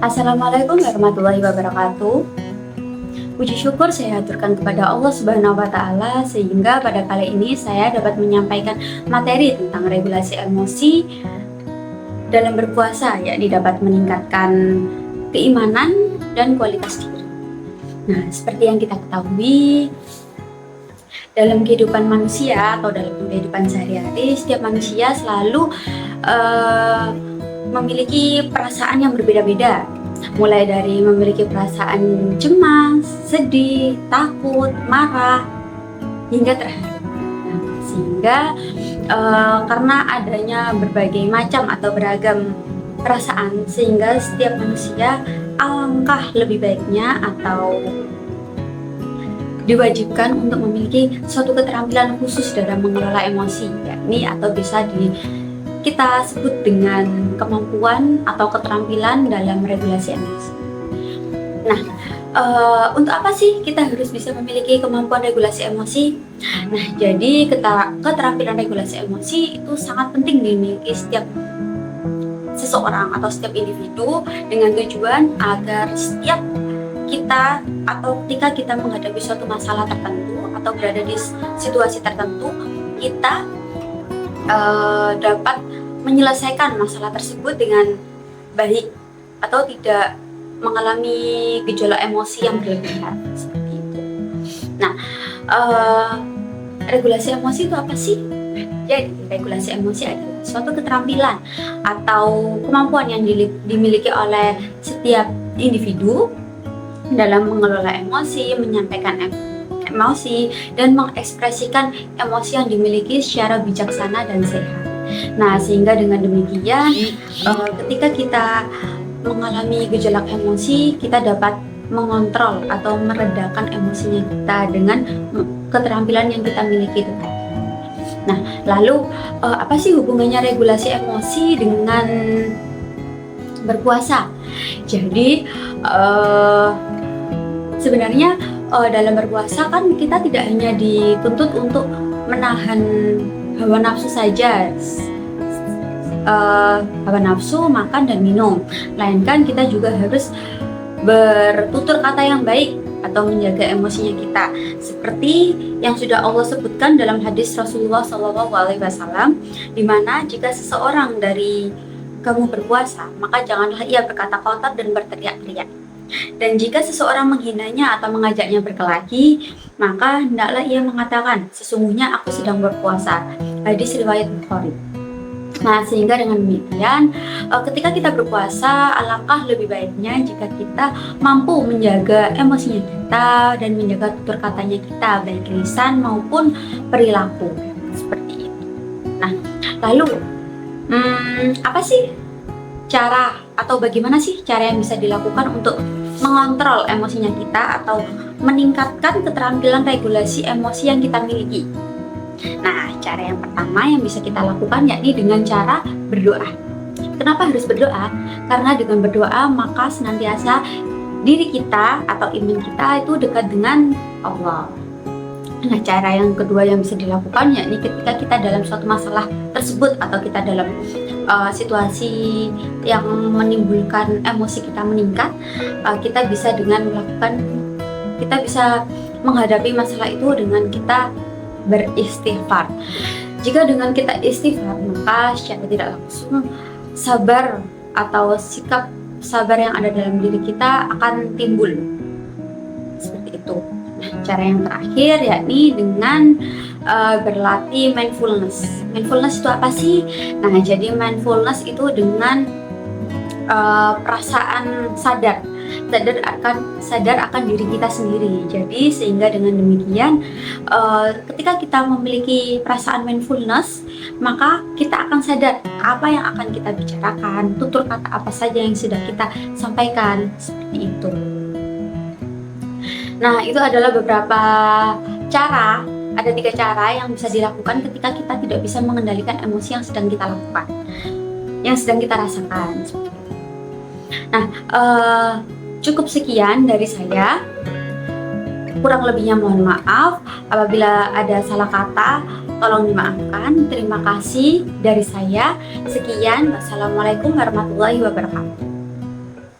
Assalamualaikum warahmatullahi wabarakatuh. Puji syukur saya haturkan kepada Allah Subhanahu wa Ta'ala, sehingga pada kali ini saya dapat menyampaikan materi tentang regulasi emosi dalam berpuasa, yakni dapat meningkatkan keimanan dan kualitas diri. Nah, seperti yang kita ketahui, dalam kehidupan manusia atau dalam kehidupan sehari-hari, setiap manusia selalu memiliki perasaan yang berbeda-beda, mulai dari memiliki perasaan cemas, sedih, takut, marah, hingga terharu. Sehingga karena adanya berbagai macam atau beragam perasaan, sehingga setiap manusia alangkah lebih baiknya atau diwajibkan untuk memiliki suatu keterampilan khusus dalam mengelola emosi, yakni atau bisa kita sebut dengan kemampuan atau keterampilan dalam regulasi emosi. Nah, untuk apa sih kita harus bisa memiliki kemampuan regulasi emosi? Nah, jadi keterampilan regulasi emosi itu sangat penting dimiliki setiap seseorang atau setiap individu, dengan tujuan agar setiap kita atau ketika kita menghadapi suatu masalah tertentu atau berada di situasi tertentu, kita dapat menyelesaikan masalah tersebut dengan baik atau tidak mengalami gejolak emosi yang berlebihan seperti itu. Nah, regulasi emosi itu apa sih? Jadi, regulasi emosi adalah suatu keterampilan atau kemampuan yang dimiliki oleh setiap individu dalam mengelola emosi, menyampaikan emosi, dan mengekspresikan emosi yang dimiliki secara bijaksana dan sehat. Nah, sehingga dengan demikian, ketika kita mengalami gejolak emosi, kita dapat mengontrol atau meredakan emosinya kita dengan keterampilan yang kita miliki itu tadi. Nah, lalu apa sih hubungannya regulasi emosi dengan berpuasa? Jadi, sebenarnya dalam berpuasa kan kita tidak hanya dituntut untuk menahan hawa nafsu saja, hawa nafsu, makan dan minum, melainkan kita juga harus bertutur kata yang baik atau menjaga emosinya kita, seperti yang sudah Allah sebutkan dalam hadis Rasulullah SAW, di mana jika seseorang dari kamu berpuasa, maka janganlah ia berkata kotor dan berteriak-teriak. Dan jika seseorang menghinanya atau mengajaknya berkelahi, maka hendaklah ia mengatakan, sesungguhnya aku sedang berpuasa. Hadis riwayat Bukhari. Nah, sehingga dengan demikian, ketika kita berpuasa, alangkah lebih baiknya jika kita mampu menjaga emosinya kita dan menjaga tutur katanya kita, baik lisan maupun perilaku, seperti itu. Nah, lalu apa sih cara atau bagaimana sih cara yang bisa dilakukan untuk mengontrol emosinya kita atau meningkatkan keterampilan regulasi emosi yang kita miliki? Nah, cara yang pertama yang bisa kita lakukan yakni dengan cara berdoa. Kenapa harus berdoa? Karena dengan berdoa maka senantiasa diri kita atau iman kita itu dekat dengan Allah. Nah, cara yang kedua yang bisa dilakukan yakni ketika kita dalam suatu masalah tersebut atau kita dalam situasi yang menimbulkan emosi kita meningkat, kita bisa menghadapi masalah itu dengan kita beristighfar. Jika dengan kita istighfar, maka secara tidak langsung sabar atau sikap sabar yang ada dalam diri kita akan timbul. Seperti itu. Nah, cara yang terakhir yakni dengan berlatih mindfulness. Mindfulness itu apa sih? Nah, jadi mindfulness itu dengan perasaan sadar akan diri kita sendiri. Jadi sehingga dengan demikian, ketika kita memiliki perasaan mindfulness, maka kita akan sadar apa yang akan kita bicarakan, tutur kata apa saja yang sudah kita sampaikan, seperti itu. Nah, itu adalah beberapa cara. Ada 3 cara yang bisa dilakukan ketika kita tidak bisa mengendalikan emosi yang sedang kita lakukan, yang sedang kita rasakan. Nah, cukup sekian dari saya. Kurang lebihnya mohon maaf. Apabila ada salah kata, tolong dimaafkan. Terima kasih dari saya. Sekian. Wassalamualaikum warahmatullahi wabarakatuh.